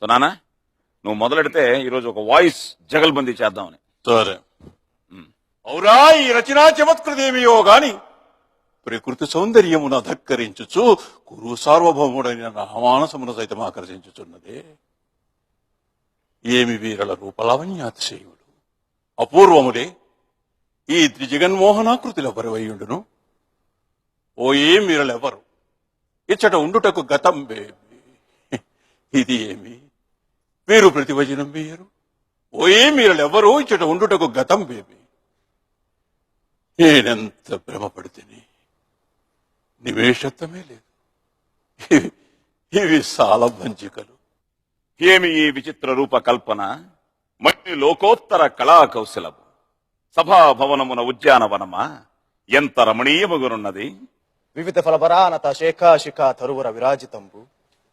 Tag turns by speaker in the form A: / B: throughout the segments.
A: So నాన్న నువ్వు మొదలెడితే ఈరోజు ఒక వాయిస్ జగల్బందీ చేద్దామని.
B: సరే. ఔరా ఈ రచనా చమత్కృదేమియో గాని ప్రకృతి సౌందర్యమును అధక్కరించుచు కురు సార్వభౌముడైన నా మానసమును సైతం ఆకర్షించుచున్నదే. ఏమి వీరల రూపలావణ్యాతిశయుడు అపూర్వములే ఈ త్రిజగన్మోహనాకృతిలెవరివయ్యుండును. ఓ ఏం వీరలెవరు ఇచ్చట ఉండుటకు గతం బేబి. ఇది ఏమి వీరు ప్రతివచనం వేయరు. ఓ ఏం వీరలెవరు ఇచ్చట ఉండుటకు గతం బేబి. నేనెంత భ్రమపడితేనే నివేశత్వమే లేదు. ఇవి సాలభంజికలు.
A: ఏమి ఈ విచిత్ర రూప కల్పన, మట్టి లోకోత్తర కళా కౌశలము, సభాభవనమున ఉద్యానవనమా ఎంత రమణీయముగునున్నది.
C: వివిధ ఫలభరానత శేఖాశిఖ తరువర విరాజితంబు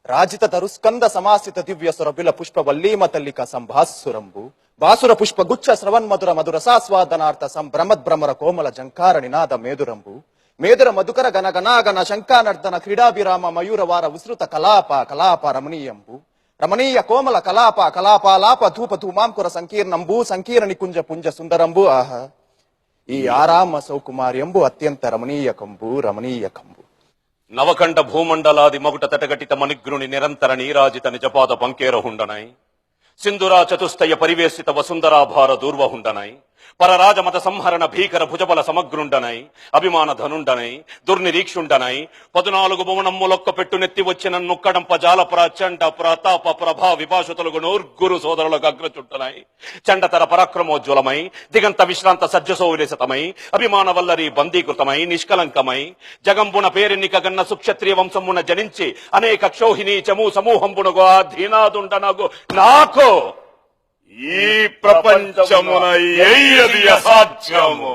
C: రాజిత తరుస్కంద సమాసిత దివ్య సురబిల పుష్ప వల్లీమ తల్లిక సంభాసురంబు బాసుర పుష్ప గుచ్చ శ్రవన్మధుర మధుర సాస్వాదనార్థ సంభ్రమద్భ్రమర కోమల జంకార నినాద మేదురంబు మేదుర మధుకర గణగణాగణ శంకానర్దన క్రీడాభిరామ మయూరవార విస్తృత కలాప కలాప రమణీయంబు రమణీయ కోమల కలాప కలాపాలాప ధూప ధూమాంకుర సంకీర్ణంబు సంకీర్ణ నికుంజ పుంజ సుందరంబు. ఆహా ఈ ఆరామ సౌకుమార్యంబు అత్యంత రమణీయకంబు రమణీయకంబు.
D: నవకండ భూమండలాది మగుట తటగటిత మణిగ్రుని నిరంతర నీరాజిత నిజపాద పంకేరహుండనై సింధురా చతుస్తయ పరివేశిత వసుంధరాభార దూర్వహుండనై పరరాజమత సంహరణ భీకర భుజబల సమగ్రుండనై అభిమాన ధనుండనై దుర్నిరీక్షుండనై 14 భువనమ్ములొక్క పెట్టు నెత్తి వచ్చిన నుక్కడంప జాల ప్రచండ ప్రతాప ప్రభా విభాషుతులుగు నూర్గురు సోదరులకు అగ్రచుంటనై చండతర పరాక్రమోజ్వలమై దిగంత విశ్రాంత సజ్జసౌవిలేసతమై అభిమాన వల్లరి బందీకృతమై నిష్కలంకమై జగంబున పేరెన్నిక గన్న సుక్షత్రియ వంశమున జనించి అనేక క్షోహిణీ చము సమూహంబునగు అధీనాదుండనగు నాకు ఈ ప్రపంచమున ఏది అసాధ్యము.